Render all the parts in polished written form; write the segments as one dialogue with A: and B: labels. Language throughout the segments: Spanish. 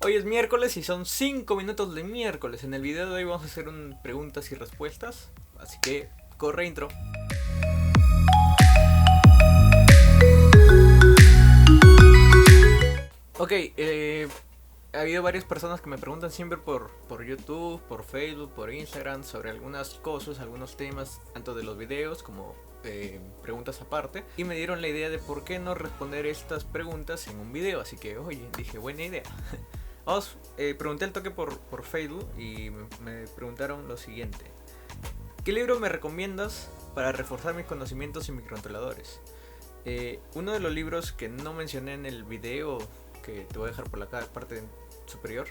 A: Hoy es miércoles y son 5 minutos de miércoles. En el video de hoy vamos a hacer preguntas y respuestas. Así que corre intro. Ok, ha habido varias personas que me preguntan siempre por YouTube, por Facebook, por Instagram sobre algunas cosas, algunos temas, tanto de los videos como preguntas aparte. Y me dieron la idea de por qué no responder estas preguntas en un video. Así que, oye, dije, buena idea. Pregunté al toque por Facebook y me preguntaron lo siguiente. ¿Qué libro me recomiendas para reforzar mis conocimientos en microcontroladores? Uno de los libros que no mencioné en el video, que te voy a dejar por la parte superior,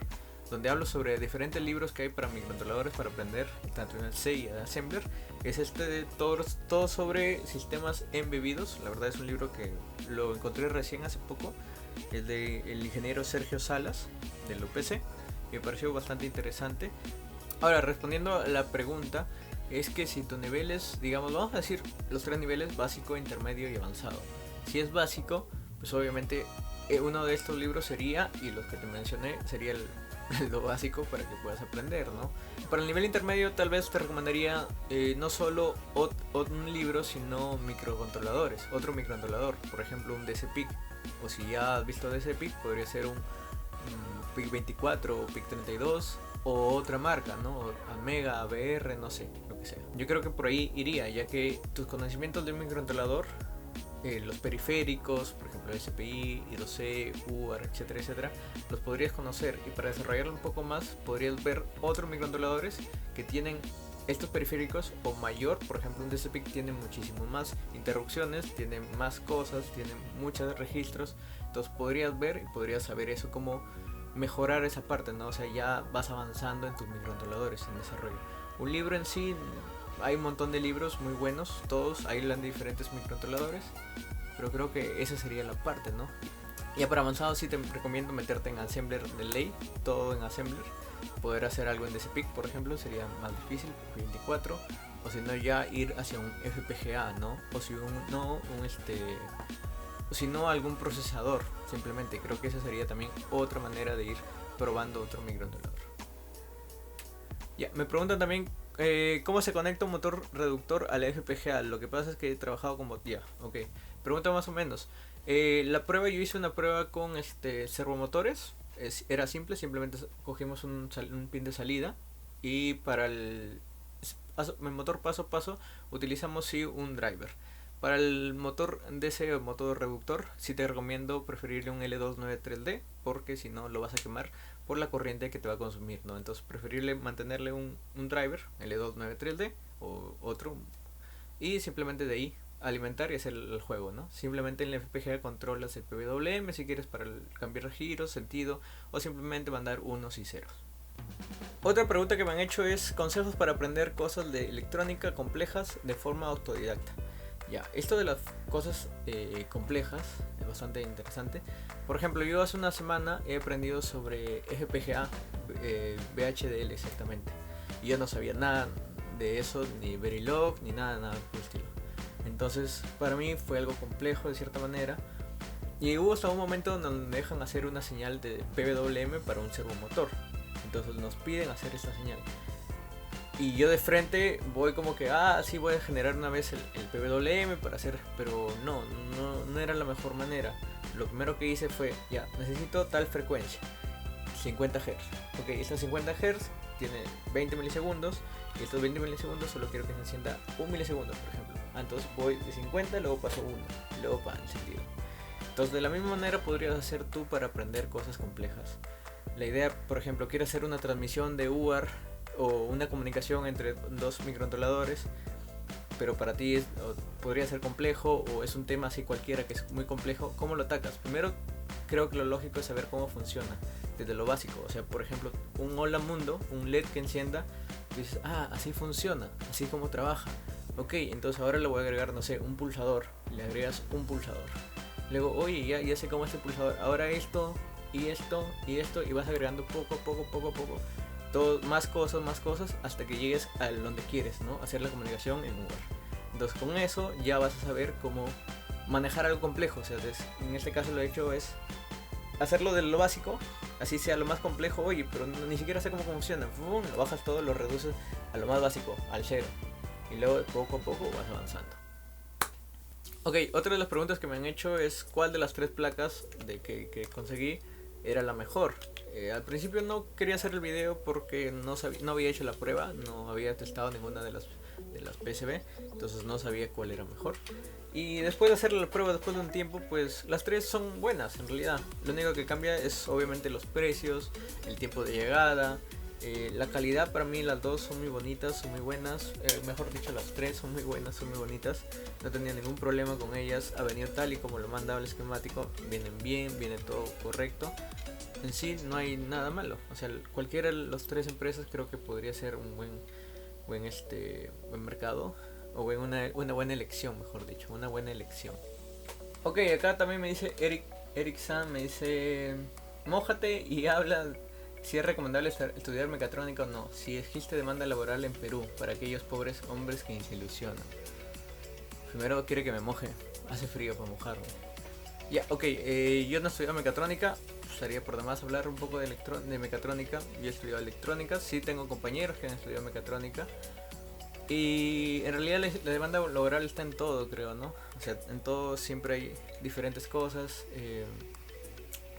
A: donde hablo sobre diferentes libros que hay para microcontroladores para aprender, tanto en el C y en el Assembler, es de todo sobre sistemas embebidos. La verdad es un libro que lo encontré recién hace poco, el del ingeniero Sergio Salas, del UPC, y me pareció bastante interesante. Ahora, respondiendo a la pregunta, es que si tu nivel es, digamos, vamos a decir los tres niveles: básico, intermedio y avanzado. Si es básico, pues obviamente uno de estos libros sería, y los que te mencioné, sería lo básico para que puedas aprender, ¿no? Para el nivel intermedio tal vez te recomendaría no solo un libro, sino microcontroladores, otro microcontrolador, por ejemplo un DCPIC, o si ya has visto DCPIC, podría ser un PIC24 o PIC32 o otra marca, ¿no? Amiga, ABR, no sé, lo que sea. Yo creo que por ahí iría, ya que tus conocimientos de un microcontrolador, los periféricos, por ejemplo SPI, I2C, UART, etcétera, etcétera, los podrías conocer, y para desarrollarlo un poco más podrías ver otros microcontroladores que tienen estos periféricos o mayor. Por ejemplo un DCPIC tiene muchísimo más interrupciones, tiene más cosas, tiene muchos registros, entonces podrías ver y podrías saber eso, cómo mejorar esa parte, ¿no? O sea, ya vas avanzando en tus microcontroladores en desarrollo. Un libro en sí, hay un montón de libros muy buenos, todos hablan de diferentes microcontroladores, pero creo que esa sería la parte, ¿no? Ya para avanzado sí te recomiendo meterte en Assembler de ley, todo en Assembler. Poder hacer algo en DCPIC, por ejemplo, sería más difícil, 24, o si no ya ir hacia un FPGA, ¿no? O si no algún procesador, simplemente. Creo que esa sería también otra manera de ir probando otro microcontrolador. Ya, me preguntan también cómo se conecta un motor reductor a la FPGA. Lo que pasa es que he trabajado con ok. Pregunta más o menos. La prueba, yo hice una prueba con servomotores. Era simple, simplemente cogimos un pin de salida, y para el motor paso a paso utilizamos sí un driver. Para el motor DC o motor reductor sí te recomiendo preferirle un L293D, porque si no lo vas a quemar por la corriente que te va a consumir, ¿no? Entonces preferible mantenerle un driver L293D o otro, y simplemente de ahí alimentar y hacer el juego, ¿no? Simplemente en la FPGA controlas el PWM si quieres para cambiar giros, sentido, o simplemente mandar unos y ceros. Otra pregunta que me han hecho es consejos para aprender cosas de electrónica complejas de forma autodidacta. Ya, esto de las cosas complejas es bastante interesante. Por ejemplo, yo hace una semana he aprendido sobre FPGA, VHDL exactamente, y yo no sabía nada de eso, ni Verilog, ni nada por el estilo. Entonces para mí fue algo complejo de cierta manera, y hubo hasta un momento donde me dejan hacer una señal de PWM para un servomotor. Entonces nos piden hacer esta señal, y yo de frente voy como que, sí, voy a generar una vez el PWM para hacer, pero no era la mejor manera. Lo primero que hice fue, ya, necesito tal frecuencia, 50 Hz. Ok, estos 50 Hz tiene 20 milisegundos, y estos 20 milisegundos solo quiero que se encienda 1 milisegundo, por ejemplo. Entonces voy de 50, luego paso 1, luego para encendido. Entonces de la misma manera podrías hacer tú para aprender cosas complejas. La idea, por ejemplo, quiero hacer una transmisión de UART o una comunicación entre dos microcontroladores, pero para ti podría ser complejo, o es un tema así cualquiera que es muy complejo. ¿Cómo lo atacas? Primero, creo que lo lógico es saber cómo funciona desde lo básico. O sea, por ejemplo, un hola mundo, un LED que encienda, dices, así funciona, así como trabaja. Ok, entonces ahora le voy a agregar, no sé, un pulsador. Le agregas un pulsador. Luego, oye, ya sé cómo es el pulsador. Ahora esto, y esto, y esto, y vas agregando poco a poco. Todo, más cosas, hasta que llegues a donde quieres, ¿no? Hacer la comunicación en UART. Entonces con eso ya vas a saber cómo manejar algo complejo. O sea, en este caso lo he hecho es hacerlo de lo básico, así sea lo más complejo, oye, pero ni siquiera sé cómo funciona. ¡Fum! Lo bajas todo, lo reduces a lo más básico, al cero. Y luego poco a poco vas avanzando. Ok, otra de las preguntas que me han hecho es cuál de las 3 placas que conseguí era la mejor. Al principio no quería hacer el video porque no había hecho la prueba, no había testado ninguna de las PCB, entonces no sabía cuál era mejor. Y después de hacer la prueba, después de un tiempo, pues las 3 son buenas en realidad. Lo único que cambia es obviamente los precios, el tiempo de llegada. La calidad, para mí las 2 son muy bonitas, son muy buenas, mejor dicho las 3 son muy buenas, son muy bonitas, no tenía ningún problema con ellas, ha venido tal y como lo mandaba el esquemático, vienen bien, viene todo correcto, en sí no hay nada malo, o sea, cualquiera de las 3 empresas creo que podría ser un buen mercado, o una buena elección, mejor dicho, una buena elección. Ok, acá también me dice Eric San, me dice, mójate y habla si es recomendable estudiar mecatrónica o no, si existe demanda laboral en Perú para aquellos pobres hombres que se ilusionan. Primero quiere que me moje, hace frío para mojarme. Ya, ok, yo no estudio mecatrónica, estaría por demás hablar un poco de mecatrónica. Yo he estudiado electrónica, sí tengo compañeros que han estudiado mecatrónica. Y en realidad la demanda laboral está en todo, creo, ¿no? O sea, en todo siempre hay diferentes cosas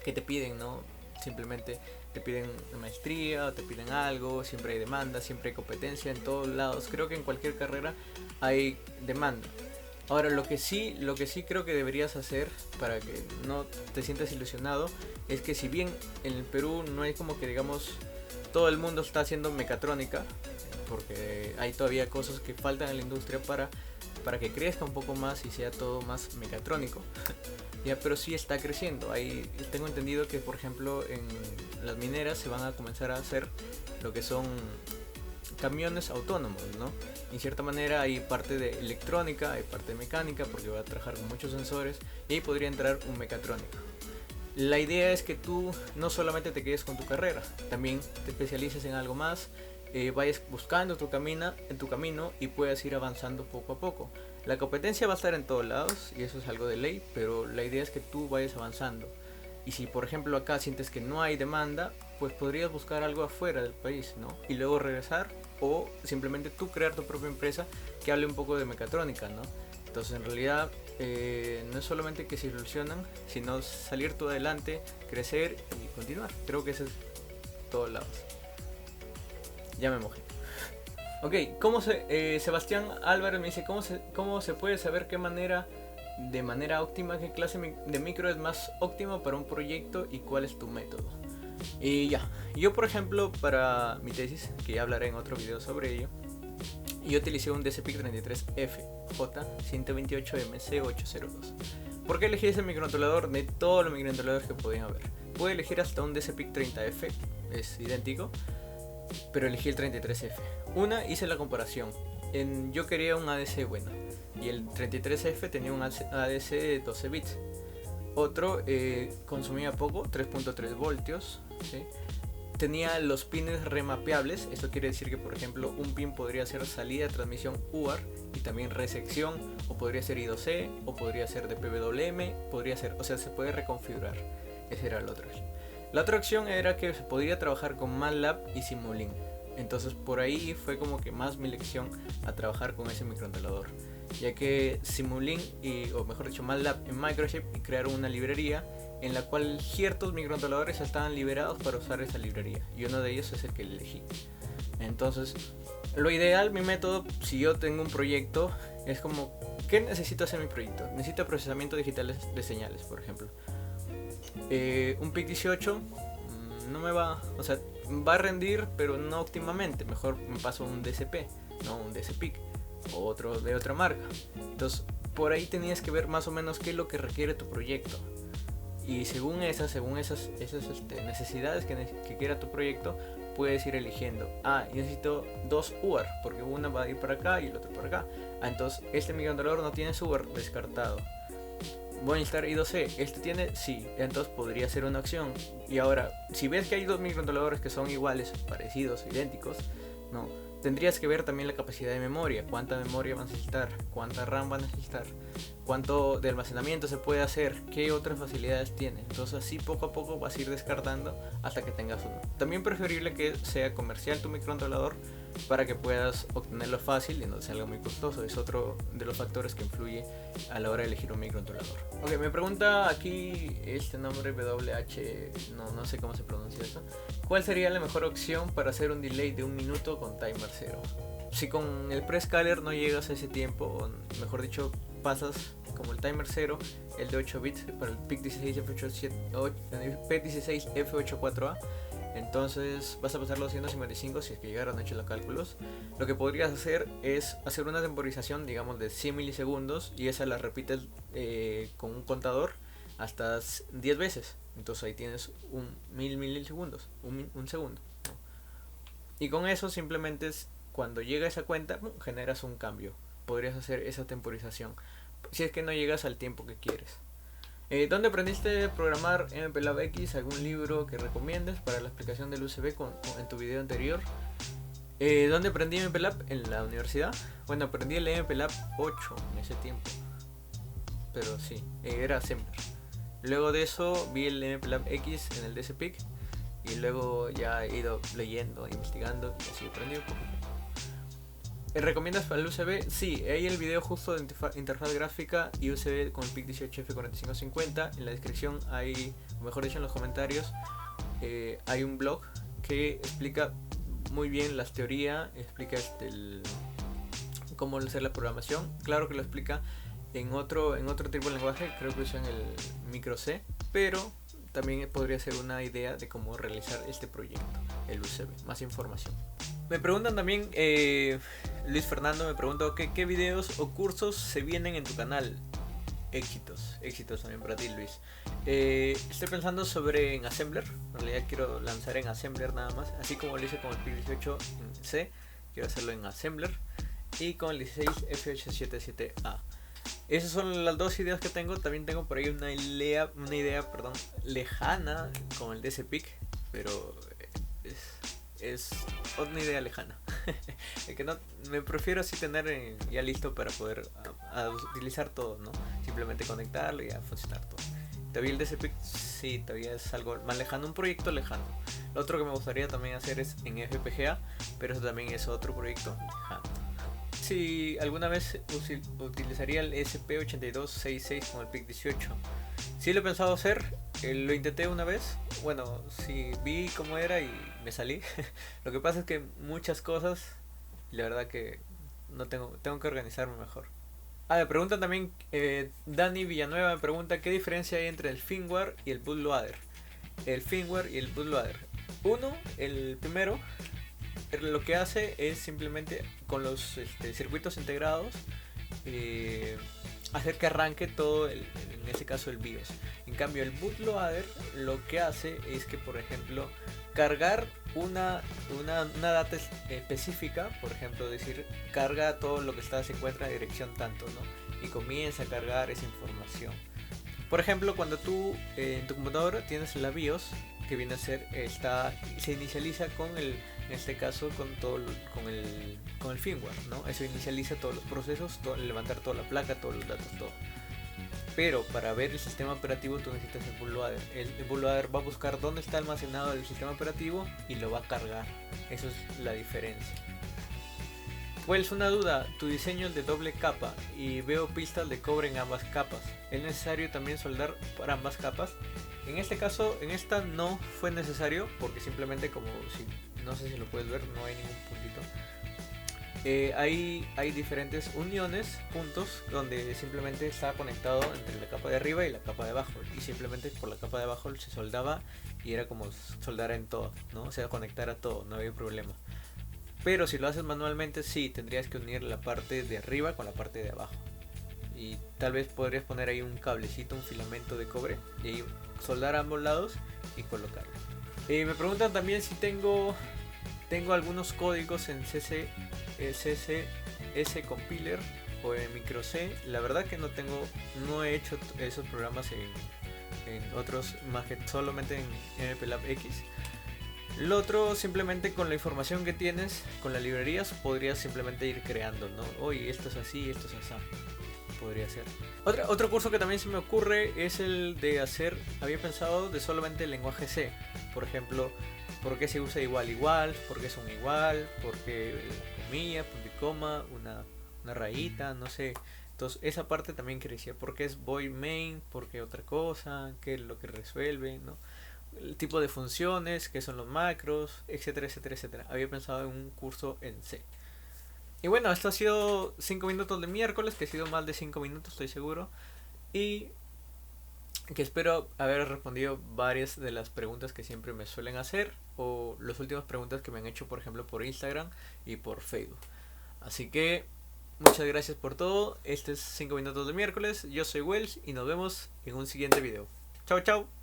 A: que te piden, ¿no? Simplemente te piden maestría, o te piden algo, siempre hay demanda, siempre hay competencia en todos lados. Creo que en cualquier carrera hay demanda. Ahora, lo que sí creo que deberías hacer para que no te sientas ilusionado es que si bien en el Perú no hay como que digamos todo el mundo está haciendo mecatrónica, porque hay todavía cosas que faltan en la industria para que crezca un poco más y sea todo más mecatrónico. Ya, pero sí está creciendo. Ahí tengo entendido que por ejemplo en las mineras se van a comenzar a hacer lo que son camiones autónomos, ¿no? En cierta manera hay parte de electrónica, hay parte de mecánica, porque va a trabajar con muchos sensores, y ahí podría entrar un mecatrónico. La idea es que tú no solamente te quedes con tu carrera, también te especialices en algo más, vayas buscando en tu camino y puedas ir avanzando poco a poco. La competencia va a estar en todos lados y eso es algo de ley, pero la idea es que tú vayas avanzando. Y si por ejemplo acá sientes que no hay demanda, pues podrías buscar algo afuera del país, ¿no? Y luego regresar, o simplemente tú crear tu propia empresa que hable un poco de mecatrónica, ¿no? Entonces en realidad no es solamente que se ilusionan, sino salir tú adelante, crecer y continuar. Creo que eso es todos lados. Ya me mojé. Ok, Sebastián Álvarez me dice, ¿cómo se puede saber de manera óptima qué clase de micro es más óptima para un proyecto y cuál es tu método? Y ya, yo por ejemplo para mi tesis, que ya hablaré en otro video sobre ello, yo utilicé un DCPIC 33F J128MC802. ¿Por qué elegí ese microcontrolador de todos los microcontroladores que podían haber? Pude elegir hasta un DCPIC 30F, es idéntico, pero elegí el 33F. Hice la comparación. Yo quería un ADC bueno y el 33F tenía un ADC de 12 bits. Otro consumía poco, 3.3 voltios, ¿sí? Tenía los pines remapeables. Esto quiere decir que por ejemplo un pin podría ser salida de transmisión UART y también resección, o podría ser I2C, o podría ser de PWM, o sea, se puede reconfigurar. Ese era el otro. La otra opción era que se podría trabajar con MATLAB y Simulink. Entonces por ahí fue como que más mi elección a trabajar con ese microcontrolador, ya que Simulink o mejor dicho MATLAB en Microchip crearon una librería en la cual ciertos microcontroladores estaban liberados para usar esa librería, y uno de ellos es el que elegí. Entonces lo ideal, mi método, si yo tengo un proyecto, es como, ¿qué necesito hacer en mi proyecto? Necesito procesamiento digital de señales, por ejemplo. Un PIC18 no me va, o sea, va a rendir, pero no óptimamente. Mejor me paso un DCP, no un DCPIC, o otro de otra marca. Entonces, por ahí tenías que ver más o menos qué es lo que requiere tu proyecto. Y según esas necesidades que quiera tu proyecto, puedes ir eligiendo. Yo necesito 2 UART, porque una va a ir para acá y la otra para acá. Entonces, este microcontrolador no tiene su UART, descartado. Voy a instalar I2C, este tiene, sí, entonces podría ser una opción. Y ahora, si ves que hay dos microcontroladores que son iguales, parecidos, idénticos, no, Tendrías que ver también la capacidad de memoria, cuánta memoria vas a necesitar, cuánta RAM vas a necesitar, cuánto de almacenamiento se puede hacer, qué otras facilidades tiene. Entonces así poco a poco vas a ir descartando hasta que tengas uno. También preferible que sea comercial tu microcontrolador para que puedas obtenerlo fácil y no sea algo muy costoso. Es otro de los factores que influye a la hora de elegir un microcontrolador. Ok, me pregunta aquí este nombre WH, no sé cómo se pronuncia eso. ¿Cuál sería la mejor opción para hacer un delay de 1 minuto con timer 0? Si con el prescaler no llegas a ese tiempo, o mejor dicho, pasas como el timer 0, el de 8 bits para el PIC16F84A, entonces vas a pasar los 155 si es que llegaron hechos los cálculos. Lo que podrías hacer es hacer una temporización, digamos, de 100 milisegundos y esa la repites con un contador hasta 10 veces. Entonces ahí tienes 1000 milisegundos, un segundo, ¿no? Y con eso simplemente cuando llega esa cuenta, generas un cambio. Podrías hacer esa temporización si es que no llegas al tiempo que quieres. ¿Dónde aprendiste a programar MPLAB X? ¿Algún libro que recomiendes para la explicación del USB en tu video anterior? ¿Dónde aprendí MPLAB? En la universidad. Bueno, aprendí el MPLAB 8 en ese tiempo, pero sí, era Assembler. Luego de eso vi el MPLAB X en el DCPIC y luego ya he ido leyendo, investigando y así aprendí un poco. ¿Recomiendas para el USB? Sí, hay el video justo de interfaz gráfica y USB con el PIC18F4550. En la descripción hay, o mejor dicho en los comentarios, hay un blog que explica muy bien las teorías, explica cómo hacer la programación. Claro que lo explica en otro tipo de lenguaje, creo que usan el micro C, pero también podría ser una idea de cómo realizar este proyecto, el USB. Más información. Me preguntan también, Luis Fernando me preguntó qué videos o cursos se vienen en tu canal. Éxitos también para ti, Luis. Estoy pensando en Assembler. En realidad quiero lanzar en Assembler nada más, así como lo hice con el PIC18 en C, quiero hacerlo en Assembler, y con el 16F877A. Esas son las dos ideas que tengo. También tengo por ahí una idea lejana con el DCPIC, pero es una idea lejana. Que no, me prefiero así tener ya listo para poder utilizar todo, ¿no? Simplemente conectarlo y a funcionar todo. Todavía el DCPIC sí, todavía es algo más lejano, un proyecto lejano. Lo otro que me gustaría también hacer es en FPGA, pero eso también es otro proyecto lejano. Si alguna vez utilizaría el SP8266 con el PIC18. Sí lo he pensado hacer, lo intenté una vez. Bueno, sí vi cómo era y me salí. Lo que pasa es que muchas cosas, la verdad que no tengo que organizarme mejor. Me preguntan también, Dani Villanueva me pregunta qué diferencia hay entre el firmware y el bootloader. El firmware y el bootloader. El primero, lo que hace es simplemente con los circuitos integrados hacer que arranque todo, en este caso el BIOS. En cambio el bootloader lo que hace es que, por ejemplo, cargar una data específica, por ejemplo, decir, carga todo lo que se encuentra en dirección tanto, ¿no? Y comienza a cargar esa información. Por ejemplo, cuando tú en tu computadora tienes la BIOS, que viene a ser, se inicializa en este caso con el firmware, ¿no? Eso inicializa todos los procesos, levantar toda la placa, todos los datos, todo. Pero para ver el sistema operativo tú necesitas el bootloader. El bootloader va a buscar dónde está almacenado el sistema operativo y lo va a cargar. Eso es la diferencia. Pues una duda, tu diseño es de doble capa y veo pistas de cobre en ambas capas. ¿Es necesario también soldar para ambas capas? En este caso, en esta no fue necesario porque simplemente no sé si lo puedes ver, no hay ningún puntito. Hay diferentes uniones, puntos, donde simplemente estaba conectado entre la capa de arriba y la capa de abajo. Y simplemente por la capa de abajo se soldaba y era como soldar en todo, ¿no? O sea, conectar a todo, no había problema. Pero si lo haces manualmente, sí, tendrías que unir la parte de arriba con la parte de abajo. Y tal vez podrías poner ahí un cablecito, un filamento de cobre, y ahí soldar a ambos lados y colocarlo. Me preguntan también si tengo algunos códigos en CSS Compiler o en micro C. La verdad que no he hecho esos programas en otros, más que solamente en MPLAB X. Lo otro, simplemente con la información que tienes, con las librerías, podrías simplemente ir creando, ¿no? Oye, esto es así, esto es así. Podría ser. Otro curso que también se me ocurre es el de hacer, había pensado de solamente el lenguaje C. Por ejemplo, por qué se usa igual igual, por qué son igual, por qué la comilla, punto y coma, una rayita, no sé. Entonces esa parte también quería decir, por qué es void main, por qué otra cosa, qué es lo que resuelve, ¿no? El tipo de funciones, qué son los macros, etcétera, etcétera, etcétera. Había pensado en un curso en C. Y bueno, esto ha sido 5 minutos de miércoles, que ha sido más de 5 minutos, estoy seguro. Y que espero haber respondido varias de las preguntas que siempre me suelen hacer, o las últimas preguntas que me han hecho, por ejemplo, por Instagram y por Facebook. Así que muchas gracias por todo. Este es 5 minutos de miércoles. Yo soy Wells y nos vemos en un siguiente video. Chao, chao.